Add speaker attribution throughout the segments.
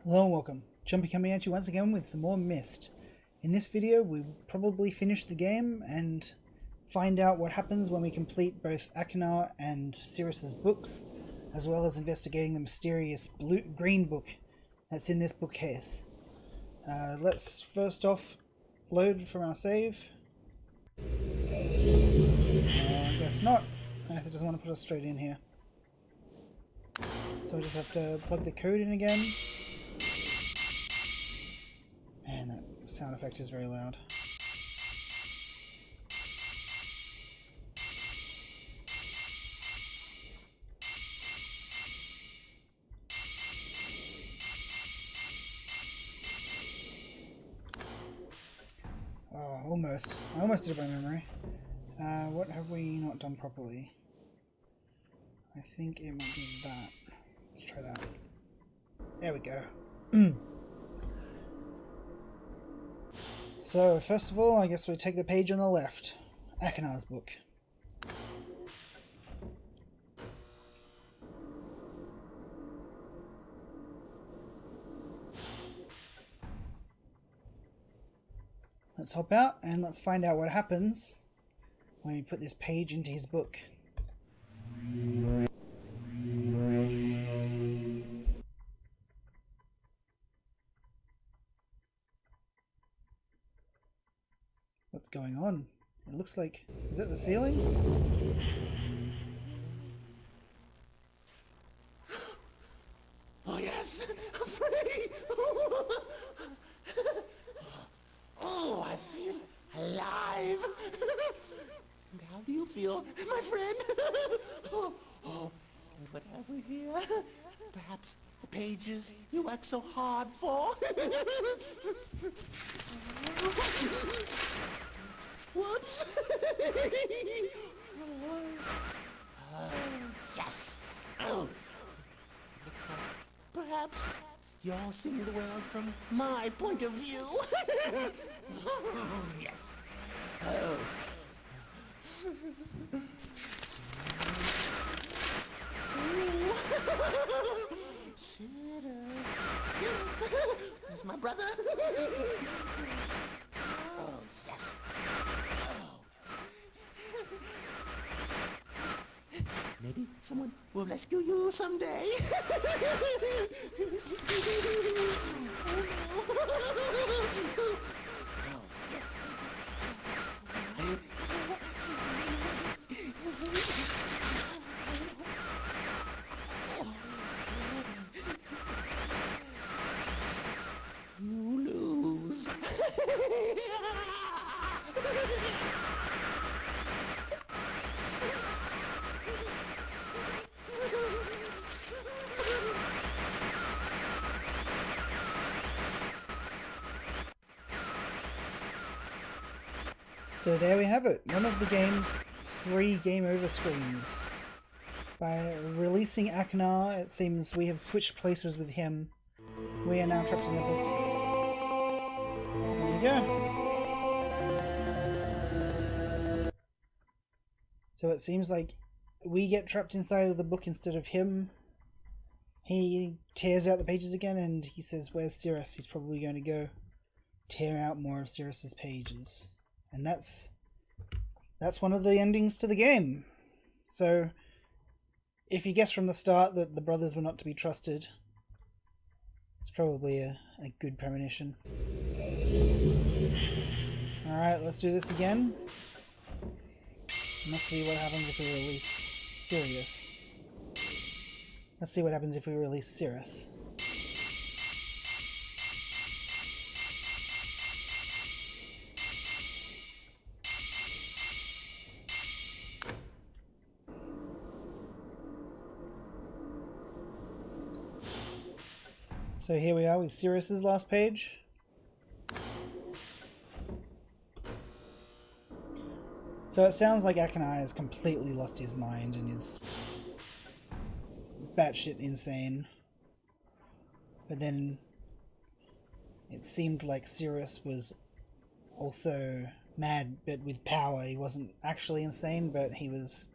Speaker 1: Hello and welcome. Jumpy coming at you once again with some more Myst. In this video we will probably finish the game and find out what happens when we complete both Akinar and Sirius's books, as well as investigating the mysterious green book that's in this bookcase. Let's first off load from our save. I guess not. I guess it doesn't want to put us straight in here. So I just have to plug the code in again. Man, that sound effect is very loud. Oh, almost. I almost did it by memory. What have we not done properly? I think it might be that. Let's try that. There we go. So, first of all, I guess we take the page on the left. Akinar's book. Let's hop out and let's find out what happens when we put this page into his book. What's going on? It looks like... is that the ceiling?
Speaker 2: Oh yes! I'm free! Oh, I feel alive! And how do you feel, my friend? Oh, and what have we here? Perhaps the pages you worked so hard for? Whoops! Yes! Oh. Perhaps you're seeing the world from my point of view. Yes. Oh. There's my brother. Oh, yes. Maybe someone will rescue you someday. You lose.
Speaker 1: So there we have it, one of the game's 3 game over screens. By releasing Akinar, it seems we have switched places with him. We are now trapped in the book. There you go. So it seems like we get trapped inside of the book instead of him. He tears out the pages again and he says, "Where's Sirius?" He's probably going to go tear out more of Sirius's pages. And that's one of the endings to the game. So if you guess from the start that the brothers were not to be trusted, it's probably a good premonition. Alright, let's do this again. Let's see what happens if we release Sirius. Let's see what happens if we release Sirius. So here we are with Sirius's last page. So it sounds like Akinar has completely lost his mind and is batshit insane. But then it seemed like Sirius was also mad but with power. He wasn't actually insane, but he was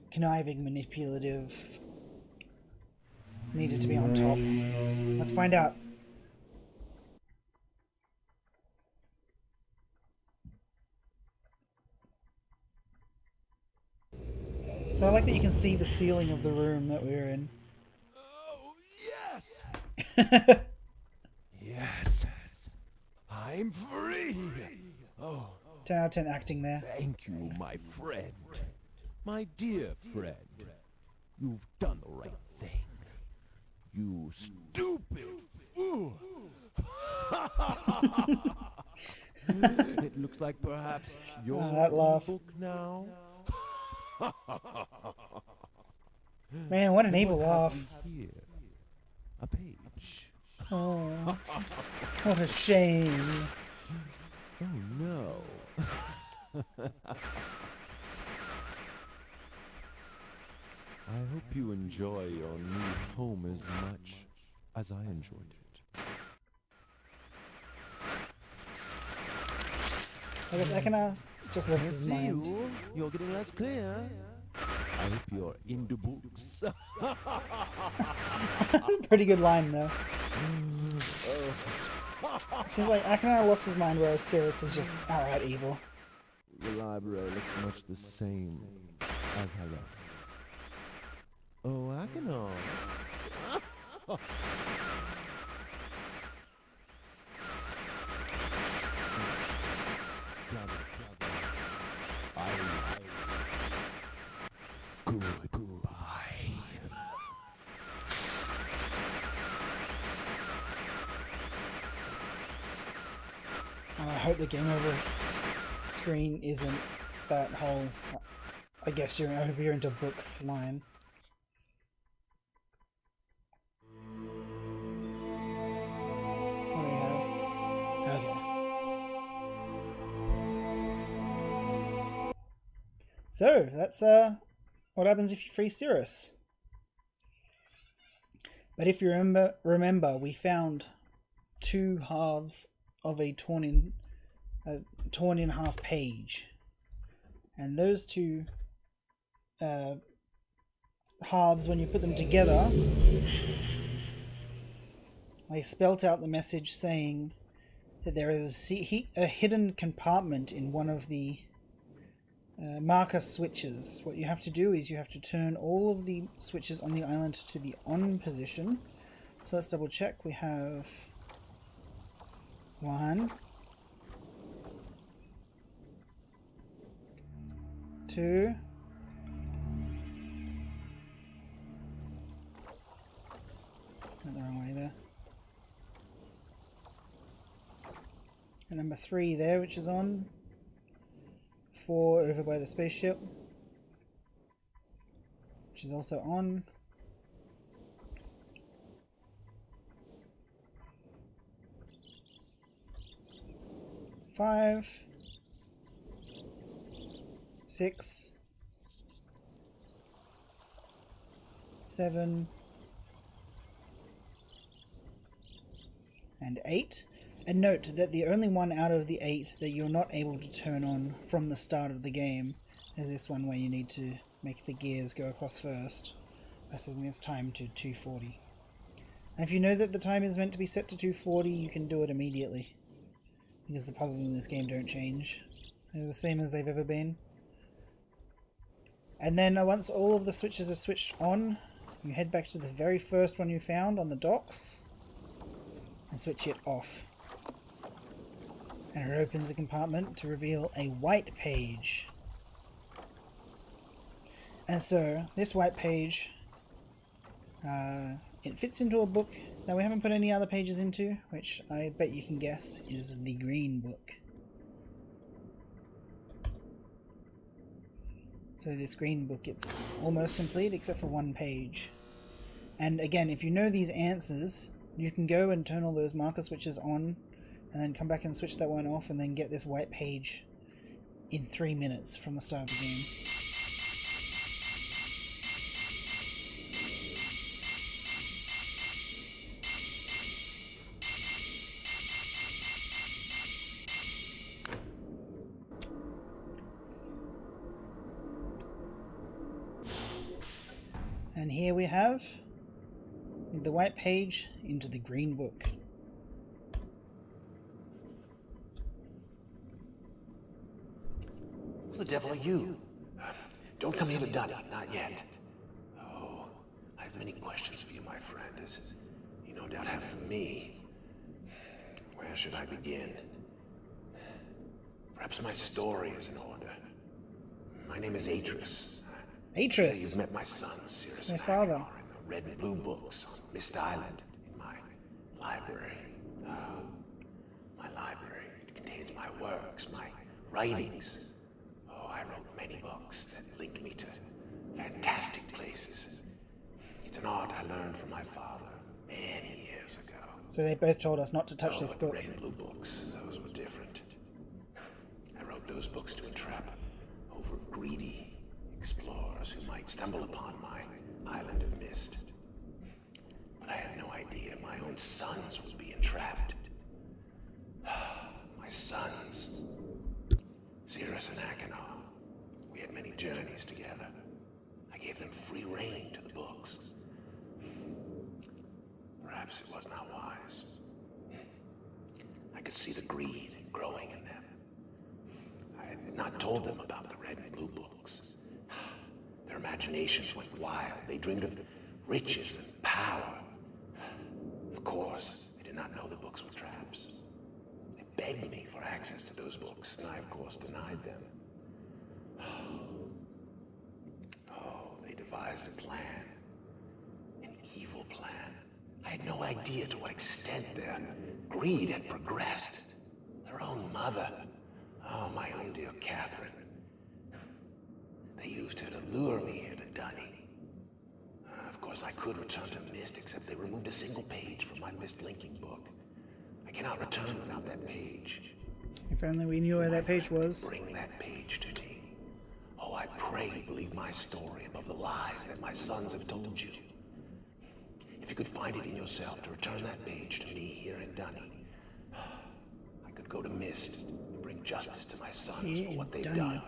Speaker 1: conniving, manipulative, needed to be on top. Let's find out. So I like that you can see the ceiling of the room that we're in.
Speaker 2: Oh, yes! Yes. I'm free. Oh,
Speaker 1: 10 out of 10 acting there.
Speaker 2: thank you, my friend. My dear friend. You've done the right thing. You stupid fool. It looks like perhaps you're
Speaker 1: that
Speaker 2: in
Speaker 1: laugh.
Speaker 2: the book now.
Speaker 1: Man, what an
Speaker 2: And
Speaker 1: evil
Speaker 2: what
Speaker 1: laugh.
Speaker 2: have we here? A page.
Speaker 1: Oh, what a shame.
Speaker 2: Oh no. I hope you enjoy your new home as much as I enjoyed it.
Speaker 1: I guess Ekana just
Speaker 2: Can't
Speaker 1: lost his
Speaker 2: see
Speaker 1: mind.
Speaker 2: you. You're getting less clear. I hope you're into books.
Speaker 1: Pretty good line though. Seems like Ekana lost his mind, whereas Sirius is just outright evil.
Speaker 2: The library looks much the same as I left. Oh, Acheron. Goodbye.
Speaker 1: I hope the game over screen isn't that whole, I guess I hope you're into books line. What do we have? Okay. So, that's what happens if you free Cirrus. But if you remember, we found two halves of a torn in half page, and those two halves, when you put them together, they spelt out the message saying that there is a hidden compartment in one of the marker switches. What you have to do is you have to turn all of the switches on the island to the on position. So let's double check. We have 1, 2, went the wrong way there, and number 3 there, which is on. 4 over by the spaceship, which is also on. 5, 6, 7, and 8. And note that the only one out of the 8 that you're not able to turn on from the start of the game is this one, where you need to make the gears go across first by setting this time to 240. And if you know that the time is meant to be set to 240, you can do it immediately, because the puzzles in this game don't change. They're the same as they've ever been. And then once all of the switches are switched on, you head back to the very first one you found on the docks and switch it off. And it opens a compartment to reveal a white page. And so this white page, it fits into a book that we haven't put any other pages into, which I bet you can guess is the green book. So this green book, it's almost complete except for one page. And again, if you know these answers, you can go and turn all those marker switches on, and then come back and switch that one off, and then get this white page in 3 minutes from the start of the game. And here we have the white page into the green book.
Speaker 3: Who the devil are you?
Speaker 2: Don't come here to Dunny, not yet. Oh, I have many questions for you, my friend, as you no doubt have for me. Where should I begin? Perhaps my story is in order. My name is Atris. Yeah, you've
Speaker 1: Atris,
Speaker 2: met my son, Cirrus
Speaker 1: my
Speaker 2: and
Speaker 1: father.
Speaker 2: Achenar, in the red and blue books on Myst Island in my library. Oh, my library. It contains my works, my writings. Oh, I wrote many books that linked me to fantastic places. It's an art I learned from my father many years ago.
Speaker 1: So they both told us not to touch this
Speaker 2: But the
Speaker 1: book.
Speaker 2: red and blue books, those were different. I wrote those books to entrap over greedy explorers who might stumble upon my island of Myst. But I had no idea my own sons would be entrapped. My sons, Cirrus and Achenar. We had many journeys together. I gave them free rein to the books. Perhaps it was not wise. I could see the greed growing in them. I had not told them about the red and blue books. Their imaginations went wild. They dreamed of riches and power. Of course, they did not know the books were traps. They begged me for access to those books, and I, of course, denied them. Oh, they devised a plan. An evil plan. I had no idea to what extent their greed had progressed. Their own mother. Oh, my own dear Catherine. They used her to lure me here to Dunny. Of course, I could return to Myst, except they removed a single page from my Myst linking book. I cannot return without that page.
Speaker 1: If only we knew where that page was.
Speaker 2: Bring that page to me. Oh, I pray you believe my story above the lies that my sons have told you. If you could find it in yourself to return that page to me here in Dunny, I could go to Myst and bring justice to my sons for what they've done.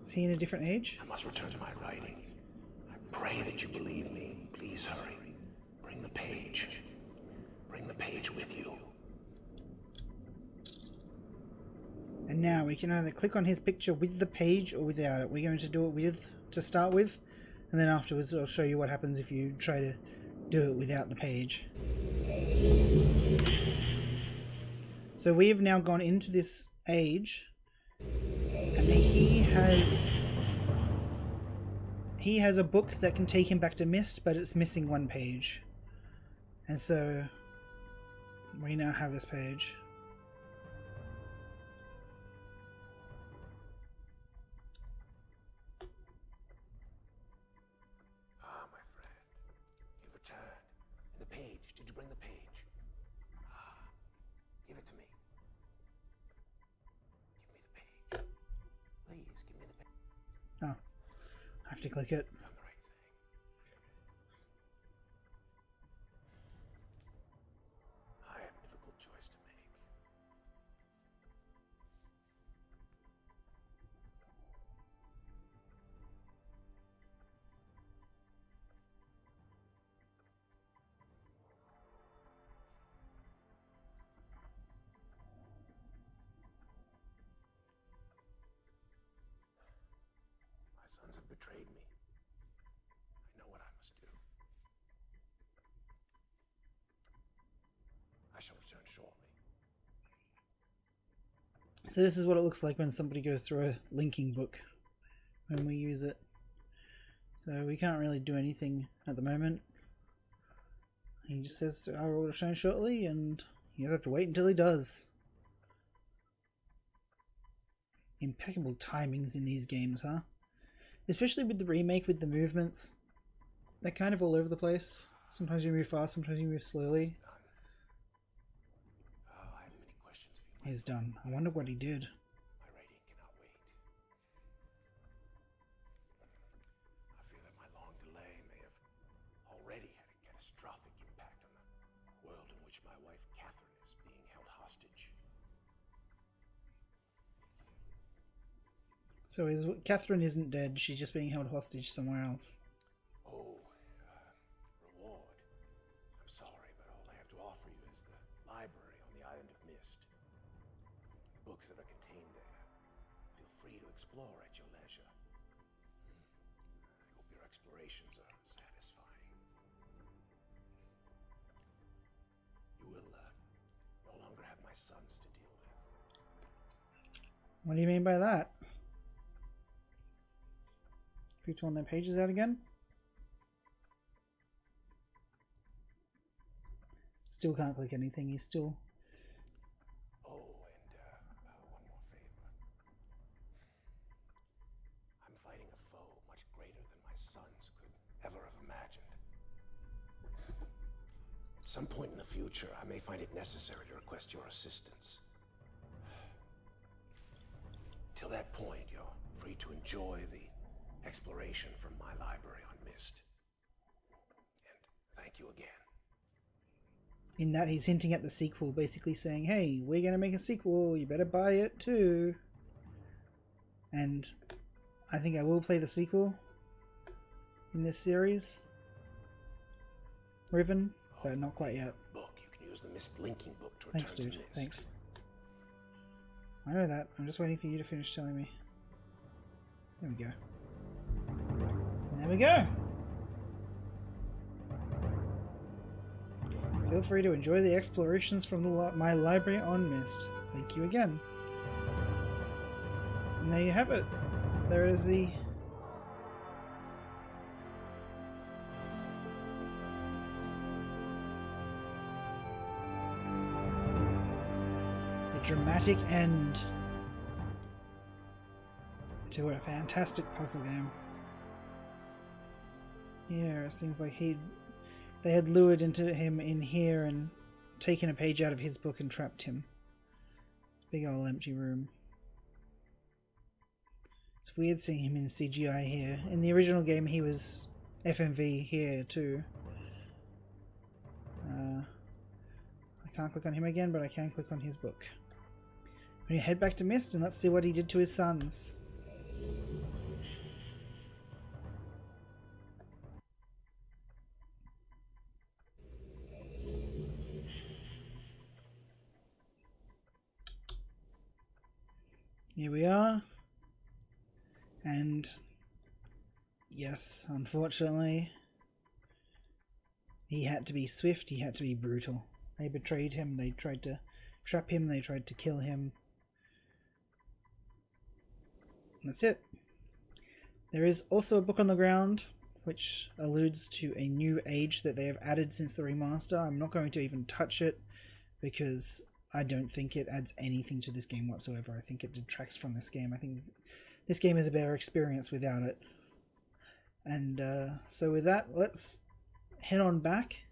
Speaker 1: Is he in a different age?
Speaker 2: I must return to my writing. I pray that you believe me. Please hurry. Bring the page. Bring the page with you.
Speaker 1: And now we can either click on his picture with the page or without it. We're going to do it with to start with, and then afterwards I'll show you what happens if you try to do it without the page. So we have now gone into this age, and he has a book that can take him back to Myst, but it's missing one page. And so we now have this page.
Speaker 2: Ah, my friend. You've returned. The page. Did you bring the page? Ah. Give it to me. Give me the page. Please, give me the page.
Speaker 1: Oh, I have to click it.
Speaker 2: You've done the right thing. I have a difficult choice to make. My sons have betrayed me. I know what I must do. I shall return shortly.
Speaker 1: So this is what it looks like when somebody goes through a linking book when we use it. So we can't really do anything at the moment. He just says, I will return shortly, and you have to wait until he does. Impeccable timings in these games, huh? Especially with the remake, with the movements. They're kind of all over the place. Sometimes you move fast, sometimes you move slowly.
Speaker 2: Oh, I have many questions for you.
Speaker 1: He's done. I wonder what he did.
Speaker 2: My writing cannot wait. I fear that my long delay may have already had a catastrophic impact on the world in which my wife Catherine is being held hostage.
Speaker 1: So Catherine isn't dead, she's just being held hostage somewhere else.
Speaker 2: Oh, reward. I'm sorry, but all I have to offer you is the library on the island of Myst. The books that are contained there. Feel free to explore at your leisure. explorations are satisfying. You will no longer have my sons to deal with.
Speaker 1: What do you mean by that? If you want their pages out again? Still can't click anything, he's still...
Speaker 2: Oh, and one more favor. I'm fighting a foe much greater than my sons could ever have imagined. At some point in the future, I may find it necessary to request your assistance. Till that point, you're free to enjoy the exploration from my library on Myst. And thank you again.
Speaker 1: In that he's hinting at the sequel, basically saying, hey, we're going to make a sequel, you better buy it too. And I think I will play the sequel in this series. Riven, but not quite yet.
Speaker 2: Book. You can use the Myst linking book to return
Speaker 1: Thanks, dude.
Speaker 2: to Myst.
Speaker 1: Thanks. I know that. I'm just waiting for you to finish telling me. There we go. And there we go. Feel free to enjoy the explorations from my library on Myst. Thank you again. And there you have it. There is the dramatic end to a fantastic puzzle game. Yeah, it seems like they had lured into him in here and taken a page out of his book and trapped him. Big old empty room. It's weird seeing him in CGI here. In the original game he was FMV here too. I can't click on him again, but I can click on his book. We head back to Myst and let's see what he did to his sons. Here we are. And yes, unfortunately, he had to be swift, he had to be brutal. They betrayed him, they tried to trap him, they tried to kill him. That's it. There is also a book on the ground which alludes to a new age that they have added since the remaster. I'm not going to even touch it because I don't think it adds anything to this game whatsoever. I think it detracts from this game. I think this game is a better experience without it. And so with that, let's head on back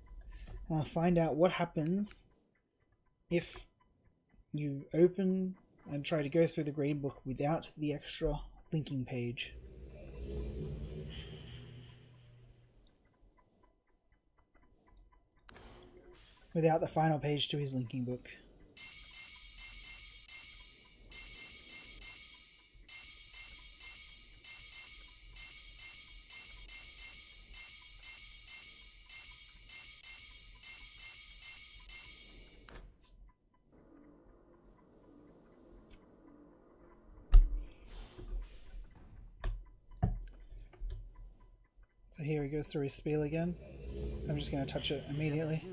Speaker 1: and find out what happens if you open and try to go through the green book without the extra linking page. Without the final page to his linking book. So here he goes through his spiel again. I'm just going to touch it immediately.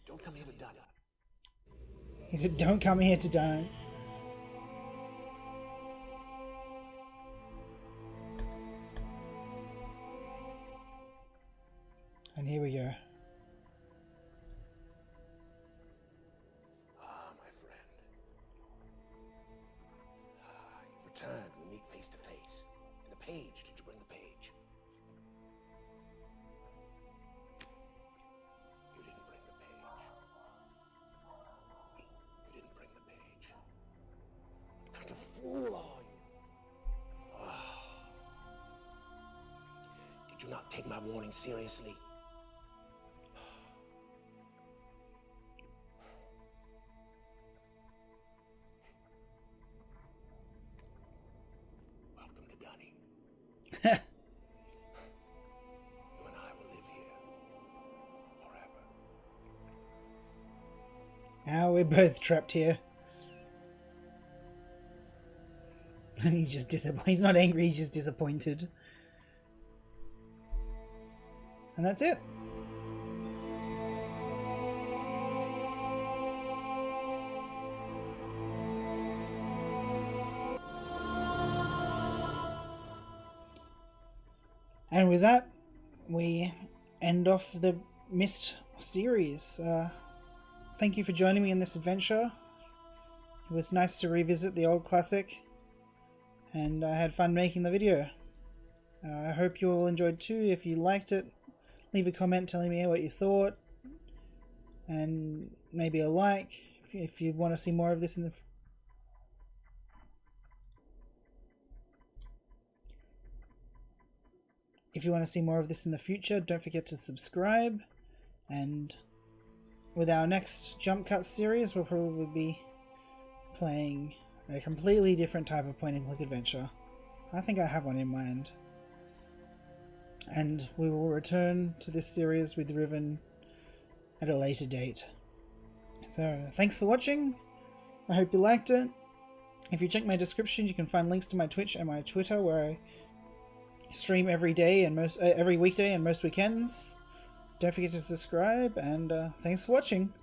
Speaker 2: Don't come here to done it.
Speaker 1: He said, don't come here to done it. And here we go.
Speaker 2: Ah, my friend. Ah, you've returned. We meet face to face. And the page, did you bring the page? You didn't bring the page. You didn't bring the page. What kind of fool are you? Ah. Did you not take my warning seriously? Welcome to Dunny. You and I will live here forever.
Speaker 1: Now we're both trapped here. And he's just disappointed. He's not angry, he's just disappointed. And that's it. And with that, we end off the Myst series. Thank you for joining me in this adventure. It was nice to revisit the old classic, and I had fun making the video. I hope you all enjoyed too. If you liked it, leave a comment telling me what you thought, and maybe a like if you want to see more of this in the If you want to see more of this in the future, don't forget to subscribe. And with our next Jump Cut series, we'll probably be playing a completely different type of point-and-click adventure. I think I have one in mind. And we will return to this series with Riven at a later date. So, thanks for watching. I hope you liked it. If you check my description, you can find links to my Twitch and my Twitter, where I stream every day and every weekday and most weekends. Don't forget to subscribe, and thanks for watching.